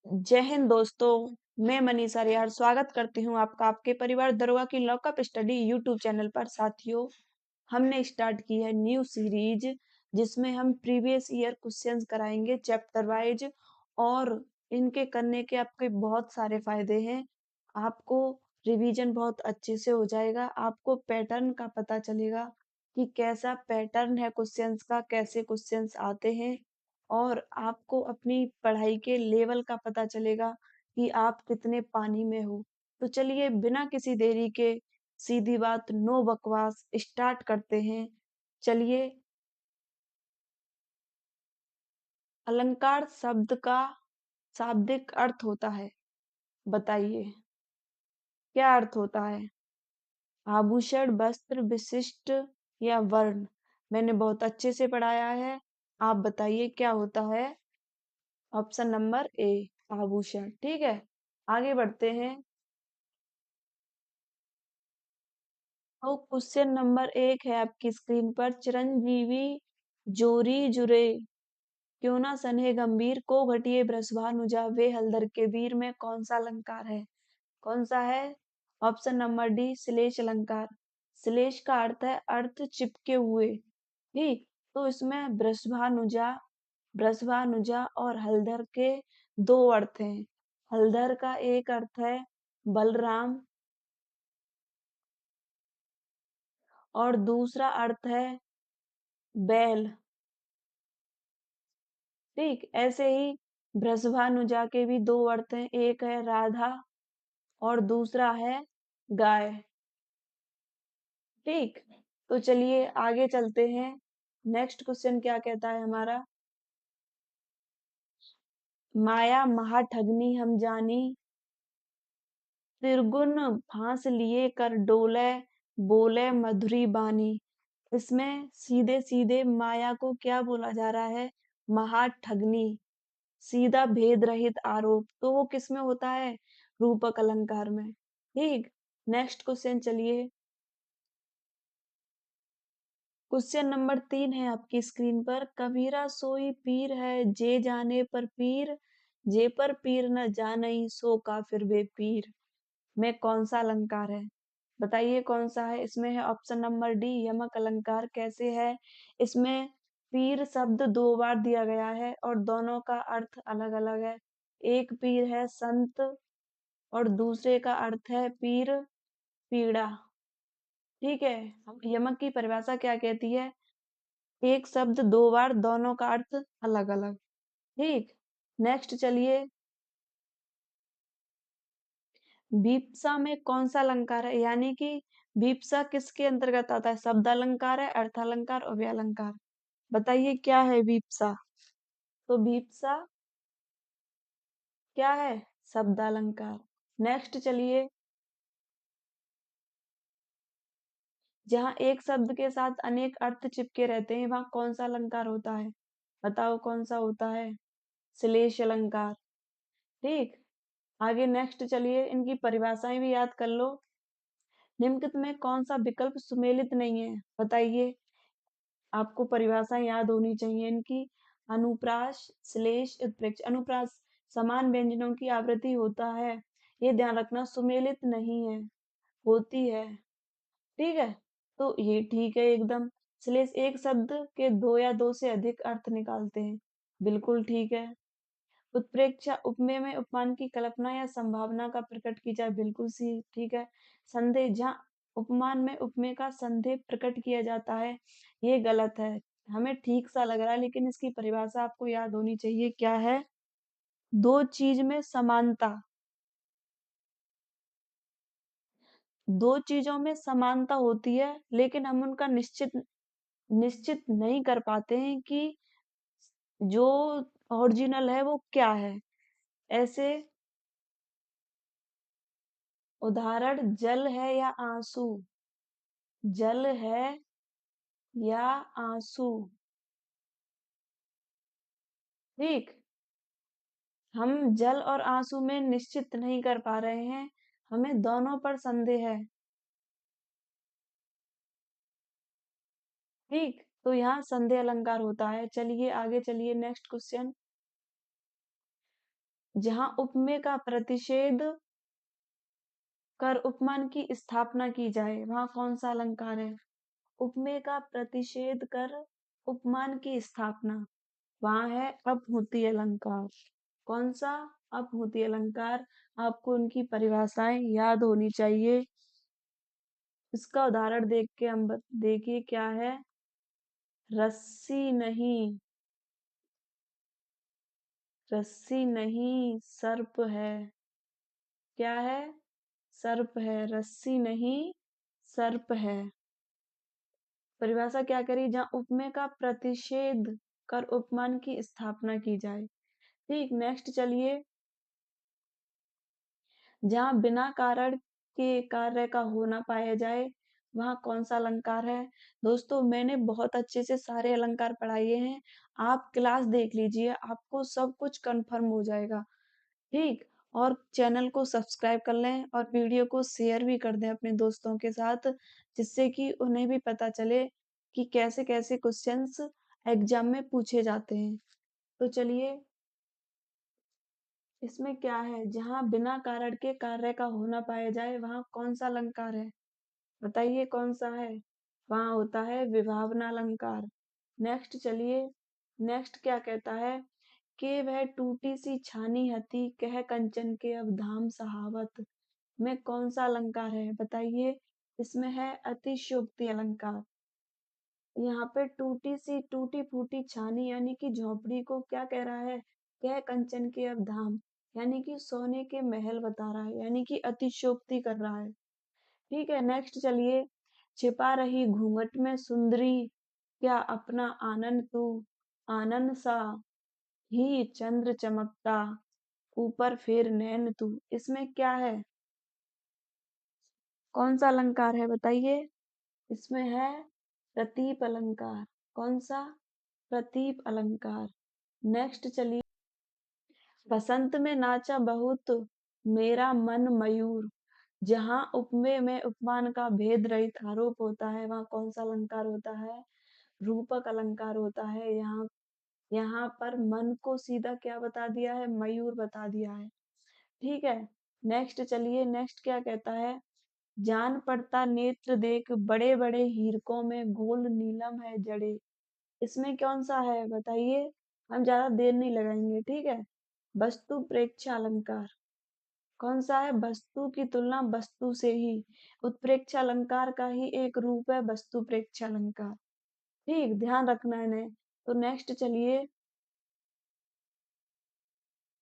जय हिंद दोस्तों। मैं मनीषा रियार स्वागत करती हूँ आपका आपके परिवार दरोगा की लॉकअप स्टडी यूट्यूब चैनल पर। साथियों, हमने स्टार्ट की है न्यू सीरीज जिसमें हम प्रीवियस ईयर क्वेश्चंस कराएंगे चैप्टर वाइज, और इनके करने के आपके बहुत सारे फायदे हैं। आपको रिवीजन बहुत अच्छे से हो जाएगा, आपको पैटर्न का पता चलेगा कि कैसा पैटर्न है क्वेश्चंस का, कैसे क्वेश्चंस आते हैं, और आपको अपनी पढ़ाई के लेवल का पता चलेगा कि आप कितने पानी में हो। तो चलिए बिना किसी देरी के सीधी बात, नो बकवास, स्टार्ट करते हैं। चलिए, अलंकार शब्द का शाब्दिक अर्थ होता है, बताइए क्या अर्थ होता है? आभूषण, वस्त्र, विशिष्ट या वर्ण? मैंने बहुत अच्छे से पढ़ाया है, आप बताइए क्या होता है? ऑप्शन नंबर ए, आभूषण। ठीक है, आगे बढ़ते हैं। तो क्वेश्चन नंबर 1 है आपकी स्क्रीन पर। चिरंजीवी जोरी जुरे, क्यों ना सने गंभीर, को घटिए बृषभानुजा, वे हलधर के वीर में कौन सा अलंकार है? कौन सा है? ऑप्शन नंबर डी, श्लेष अलंकार। श्लेष का अर्थ है अर्थ चिपके हुए। ठीक, तो इसमें बृषभानुजा और हलधर के दो अर्थ हैं। हलधर का एक अर्थ है बलराम, और दूसरा अर्थ है बैल। ठीक, ऐसे ही वृषभानुजा के भी दो अर्थ हैं, एक है राधा और दूसरा है गाय। ठीक, तो चलिए आगे चलते हैं। नेक्स्ट क्वेश्चन क्या कहता है हमारा? माया महाठगनी हम जानी, त्रिगुण फांस लिए कर डोले, बोले मधुरी बानी। इसमें सीधे सीधे माया को क्या बोला जा रहा है? महाठगनी, सीधा भेद रहित आरोप। तो वो किस में होता है? रूपक अलंकार में। ठीक, नेक्स्ट क्वेश्चन चलिए। क्वेश्चन नंबर 3 है आपकी स्क्रीन पर। कबीरा सोई पीर है, जे जाने पर पीर, जे पर पीर न जानई, सो काफिर वे पीर में कौन सा अलंकार है? बताइए कौन सा है? इसमें है ऑप्शन नंबर डी, यमक अलंकार। कैसे है? इसमें पीर शब्द दो बार दिया गया है और दोनों का अर्थ अलग अलग है। एक पीर है संत और दूसरे का अर्थ है पीर पीड़ा। ठीक है, यमक की परिभाषा क्या कहती है? एक शब्द दो बार, दोनों का अर्थ अलग अलग। ठीक, नेक्स्ट चलिए। बीप्सा में कौन सा अलंकार है? यानी कि बीप्सा किसके अंतर्गत आता है? शब्द अलंकार है, अर्थ अलंकार और व्यय अलंकार? बताइए क्या है बीप्सा? तो बीप्सा क्या है? शब्द अलंकार। नेक्स्ट चलिए। जहाँ एक शब्द के साथ अनेक अर्थ चिपके रहते हैं वहां कौन सा अलंकार होता है? बताओ कौन सा होता है? श्लेष अलंकार। ठीक, आगे नेक्स्ट चलिए, इनकी परिभाषाएं भी याद कर लो। निम्नलिखित में कौन सा विकल्प सुमेलित नहीं है? बताइए, आपको परिभाषाएं याद होनी चाहिए इनकी। अनुप्रास, श्लेष, उत्प्रेक्ष। अनुप्रास समान व्यंजनों की आवृत्ति होता है, ये ध्यान रखना, सुमेलित नहीं है, होती है। ठीक है, तो ये ठीक है एकदम। श्लेष एक शब्द के दो या दो से अधिक अर्थ निकालते हैं, बिल्कुल ठीक है। उत्प्रेक्षा उपमेय में उपमान की कल्पना या संभावना का प्रकट की जाए, बिल्कुल सी ठीक है। संदेह, जहाँ उपमान में उपमेय का संदेह प्रकट किया जाता है, ये गलत है। हमें ठीक सा लग रहा है लेकिन इसकी परिभाषा आपको याद होनी चाहिए। क्या है? दो चीज में समानता, दो चीजों में समानता होती है लेकिन हम उनका निश्चित निश्चित नहीं कर पाते हैं कि जो ओरिजिनल है वो क्या है। ऐसे उदाहरण, जल है या आंसू, जल है या आंसू। ठीक, हम जल और आंसू में निश्चित नहीं कर पा रहे हैं, हमें दोनों पर संदेह है। ठीक, तो यहाँ संदेह अलंकार होता है। चलिए आगे चलिए, नेक्स्ट क्वेश्चन। जहां उपमेय का प्रतिषेध कर उपमान की स्थापना की जाए, वहां कौन सा अलंकार है? उपमेय का प्रतिषेध कर उपमान की स्थापना, वहां है अपभूति अलंकार। कौन सा? अपभूति अलंकार। आपको उनकी परिभाषाएं याद होनी चाहिए। इसका उदाहरण देख के हम देखिए क्या है। रस्सी नहीं सर्प है। क्या है? सर्प है। रस्सी नहीं सर्प है। परिभाषा क्या करी? जहां उपमेय का प्रतिषेध कर उपमान की स्थापना की जाए। ठीक, नेक्स्ट चलिए। जहां बिना कारण के कार्य का होना पाया जाए, वहां कौन सा अलंकार है? दोस्तों, मैंने बहुत अच्छे से सारे अलंकार पढ़ाए हैं। आप क्लास देख लीजिए, आपको सब कुछ कंफर्म हो जाएगा। ठीक, और चैनल को सब्सक्राइब कर लें और वीडियो को शेयर भी कर दें अपने दोस्तों के साथ, जिससे कि उन्हें भी पता चले कि कैसे कैसे क्वेश्चंस एग्जाम में पूछे जाते हैं। तो चलिए, इसमें क्या है? जहां बिना कारण के कार्य का होना पाया जाए, वहां कौन सा अलंकार है? बताइए कौन सा है? वहां होता है विभावना अलंकार। नेक्स्ट चलिए। नेक्स्ट क्या कहता है? के वह टूटी सी छानी हती, कह कंचन के अब धाम सहावत, में कौन सा अलंकार है? बताइए। इसमें है अतिशयोक्ति अलंकार। यहाँ पे टूटी फूटी छानी यानी कि झोपड़ी को क्या कह रहा है? कह कंचन के अब धाम, यानी कि सोने के महल बता रहा है, यानी कि अतिशयोक्ति कर रहा है। ठीक है, नेक्स्ट चलिए। छिपा रही घूंघट में सुंदरी, क्या अपना आनंद तू, आनंद सा ही चंद्र चमकता, ऊपर फिर नैन तू, इसमें क्या है? कौन सा अलंकार है? बताइए। इसमें है प्रतीप अलंकार। कौन सा? प्रतीप अलंकार। नेक्स्ट चलिए। बसंत में नाचा बहुत मेरा मन मयूर, जहां उपमेय में उपमान का भेद रहित आरोप होता है, वहां कौन सा अलंकार होता है? रूपक अलंकार होता है। यहाँ यहाँ पर मन को सीधा क्या बता दिया है? मयूर बता दिया है। ठीक है, नेक्स्ट चलिए। नेक्स्ट क्या कहता है? जान पड़ता नेत्र देख, बड़े बड़े हीरकों में गोल नीलम है जड़े, इसमें कौन सा है? बताइए। हम ज्यादा देर नहीं लगाएंगे। ठीक है, वस्तु प्रेक्ष अलंकार। कौन सा है? वस्तु की तुलना वस्तु से ही, उत्प्रेक्ष अलंकार का ही एक रूप है वस्तु प्रेक्ष अलंकार। ठीक, ध्यान रखना है इन्हें। तो नेक्स्ट चलिए।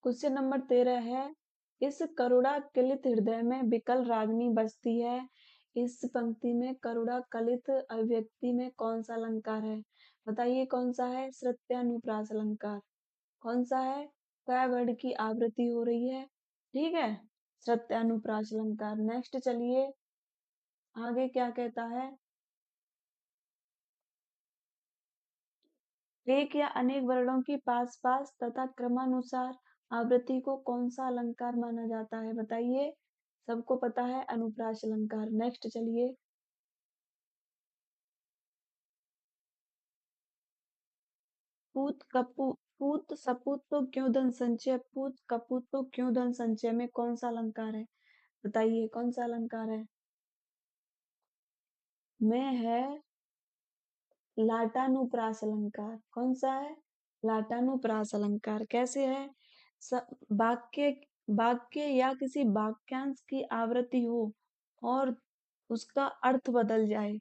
क्वेश्चन नंबर 13 है। इस करुणा कलित हृदय में विकल रागनी बसती है, इस पंक्ति में करुणा कलित अभिव्यक्ति में कौन सा अलंकार है? बताइए कौन सा है? श्रुत्यानुप्रास अलंकार। कौन सा है? क वर्ड की आवृत्ति हो रही है। ठीक है, श्रुत्यानुप्रास अलंकार। नेक्स्ट चलिए, आगे क्या कहता है? एक या अनेक वर्णों की पास पास तथा क्रमानुसार आवृत्ति को कौन सा अलंकार माना जाता है? बताइए। सबको पता है, अनुप्रास अलंकार। नेक्स्ट चलिए। पूत सपूत तो क्यों धन संचय, पूत कपूत तो क्यों धन संचय में कौन सा अलंकार है? बताइए कौन सा अलंकार है? में है लाटानुप्रास अलंकार। कौन सा है? लाटानुप्रास अलंकार। कैसे है? वाक्य वाक्य या किसी वाक्यांश की आवृत्ति हो और उसका अर्थ बदल जाए,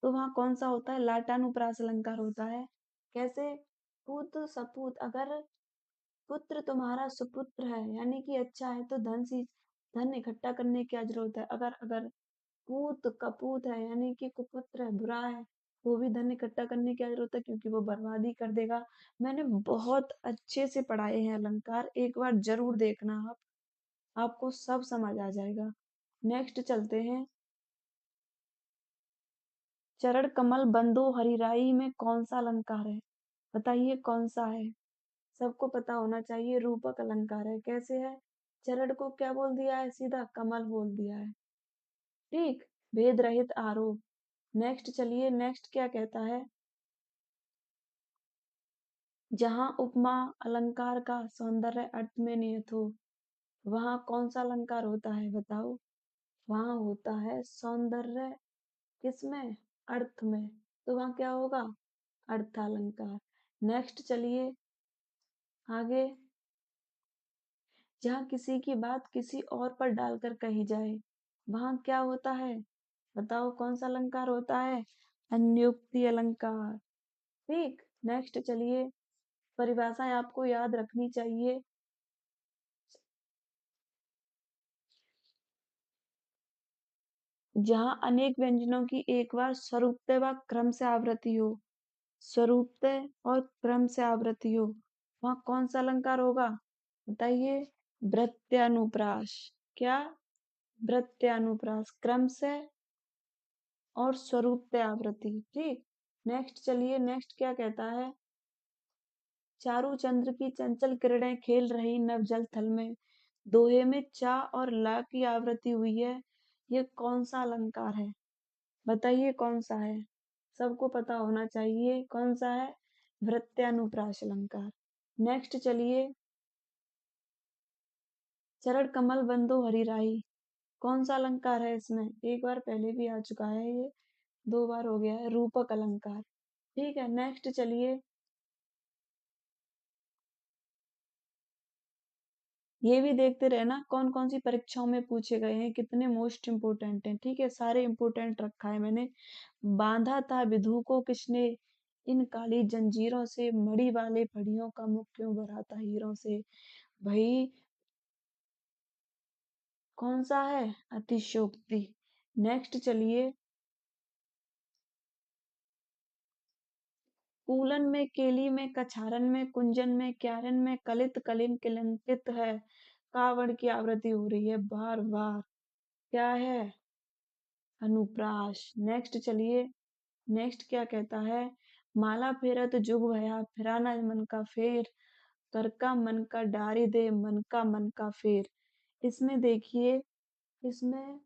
तो वहां कौन सा होता है? लाटानुप्रास अलंकार होता है। कैसे? पुत्र सपूत, अगर पुत्र तुम्हारा सुपुत्र है यानी कि अच्छा है, तो धन इकट्ठा करने की क्या जरूरत है? अगर अगर पूत कपूत है यानी कि कुपुत्र है, बुरा है, वो भी धन इकट्ठा करने की क्या जरूरत है? क्योंकि वो बर्बादी कर देगा। मैंने बहुत अच्छे से पढ़ाए हैं अलंकार, एक बार जरूर देखना आप, आपको सब समझ आ जाएगा। नेक्स्ट चलते हैं। चरण कमल बंदो हरिराई में कौन सा अलंकार है? बताइए कौन सा है? सबको पता होना चाहिए, रूपक अलंकार है। कैसे है? चरण को क्या बोल दिया है? सीधा कमल बोल दिया है। ठीक, भेद रहित आरोप। नेक्स्ट चलिए। नेक्स्ट क्या कहता है? जहाँ उपमा अलंकार का सौंदर्य अर्थ में निहित हो, वहाँ कौन सा अलंकार होता है बताओ? वहाँ होता है सौंदर्य, किसमें? अर्थ में। तो वहाँ क्या होगा? अर्थालंकार। नेक्स्ट चलिए आगे। जहाँ किसी की बात किसी और पर डालकर कही जाए, वहाँ क्या होता है? बताओ कौन सा अलंकार होता है? अन्योक्ति अलंकार। ठीक। नेक्स्ट चलिए, परिभाषाएं आपको याद रखनी चाहिए। जहाँ अनेक व्यंजनों की एक बार स्वरूपतः व क्रम से आवृत्ति हो, स्वरूपतः और क्रम से आवृत्ति हो, वहाँ कौन सा अलंकार होगा? बताइए। वृत्यानुप्रास। क्या? वृत्यानुप्रास, क्रम से और स्वरूपतः आवृत्ति। ठीक। नेक्स्ट चलिए, नेक्स्ट क्या कहता है? चारु चंद्र की चंचल किरणें खेल रही नव जल थल में, दोहे में चा और ला की आवृत्ति हुई है, ये कौन सा अलंकार है? बताइए कौन सा है? सबको पता होना चाहिए कौन सा है। वृत्यानुप्रास अलंकार। नेक्स्ट चलिए, चरण कमल बंदो हरिराई, कौन सा अलंकार है इसमें? एक बार पहले भी आ चुका है ये, दो बार हो गया है। रूपक अलंकार। ठीक है। नेक्स्ट चलिए, ये भी देखते रहना कौन कौन सी परीक्षाओं में पूछे गए हैं, कितने मोस्ट इम्पोर्टेंट हैं। ठीक है, सारे इम्पोर्टेंट रखा है मैंने। बांधा था विधु को किसने, इन काली जंजीरों से, मड़ी वाले फड़ियों का मुख क्यों भरा था हीरों से। भाई कौन सा है? अतिशयोक्ति। नेक्स्ट चलिए, कूलन में, केली में, कछारन में, कुंजन में, क्यारन में, कलित कलिन किलंकित है, कावड़ की आवृत्ति हो रही है बार बार। क्या है? अनुप्रास। नेक्स्ट चलिए, नेक्स्ट क्या कहता है? माला फेरत जुग भया, फिरा न मन का फेर, कर का मन का डारी दे, मन का फेर। इसमें देखिए, इसमें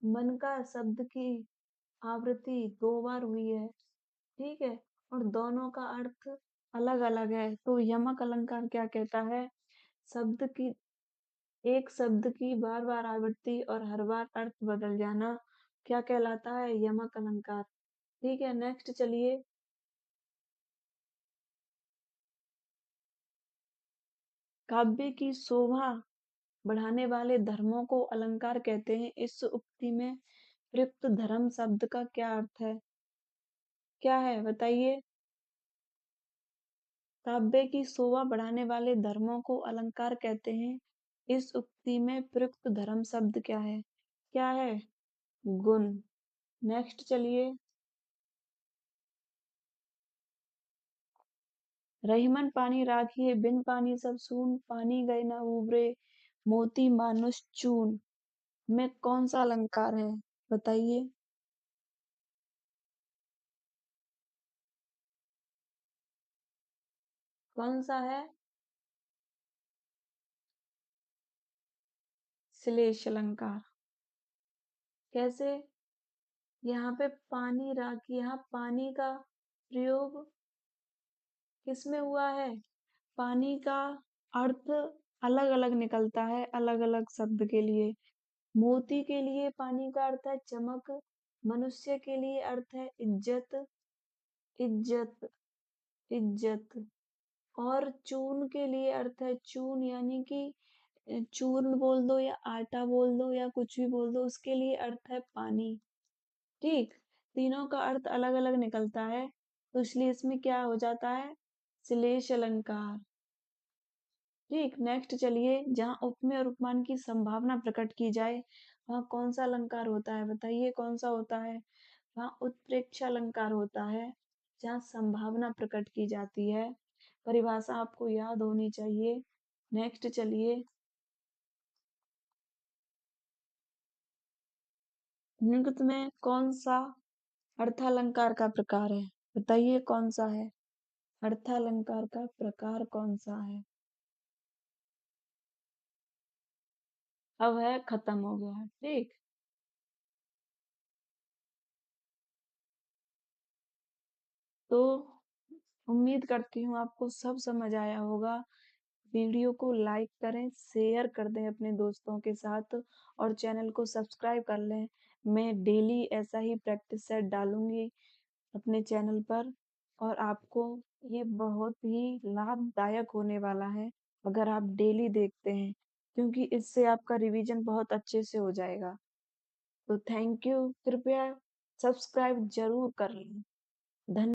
मन का शब्द की आवृत्ति दो बार हुई है। ठीक है, और दोनों का अर्थ अलग अलग है। तो यमक अलंकार क्या कहता है? शब्द की, एक शब्द की बार बार आवृत्ति और हर बार अर्थ बदल जाना क्या कहलाता है? यमक अलंकार। ठीक है। नेक्स्ट चलिए, काव्य की शोभा बढ़ाने वाले धर्मों को अलंकार कहते हैं। इस उक्ति में प्रयुक्त धर्म शब्द का क्या अर्थ है? क्या है बताइए? काव्य की शोभा बढ़ाने वाले धर्मों को अलंकार कहते हैं। इस उक्ति में प्रयुक्त धर्म शब्द क्या है? क्या है? गुण। नेक्स्ट चलिए, रहीमन पानी राखिए, बिन पानी सब सून, पानी गए ना उबरे, मोती मानुष चून, में कौन सा अलंकार है? बताइए। कौन सा है? श्लेष अलंकार। कैसे? यहाँ पे पानी राखी, यहाँ पानी का प्रयोग किसमें हुआ है? पानी का अर्थ अलग अलग निकलता है अलग अलग शब्द के लिए। मोती के लिए पानी का अर्थ है चमक, मनुष्य के लिए अर्थ है इज्जत, इज्जत, इज्जत। और चून के लिए अर्थ है चून, यानी कि चूर्ण बोल दो या आटा बोल दो या कुछ भी बोल दो, उसके लिए अर्थ है पानी। ठीक। तीनों का अर्थ अलग अलग निकलता है, तो इसलिए इसमें क्या हो जाता है? श्लेष अलंकार। ठीक। नेक्स्ट चलिए, जहाँ उपमेय और उपमान की संभावना प्रकट की जाए, वहाँ कौन सा अलंकार होता है? बताइए कौन सा होता है? वहाँ उत्प्रेक्ष अलंकार होता है, जहाँ संभावना प्रकट की जाती है। परिभाषा आपको याद होनी चाहिए। नेक्स्ट चलिए, निम्नलिखित में कौन सा अर्थालंकार का प्रकार है? बताइए कौन सा है? अर्थालंकार का प्रकार कौन सा है? अब है, खत्म हो गया है। ठीक। तो उम्मीद करती हूँ आपको सब समझ आया होगा। वीडियो को लाइक करें, शेयर कर दें अपने दोस्तों के साथ और चैनल को सब्सक्राइब कर लें। मैं डेली ऐसा ही प्रैक्टिस सेट डालूँगी अपने चैनल पर और आपको ये बहुत ही लाभदायक होने वाला है, अगर आप डेली देखते हैं, क्योंकि इससे आपका रिवीजन बहुत अच्छे से हो जाएगा। तो थैंक यू, कृपया सब्सक्राइब ज़रूर कर लें। धन्य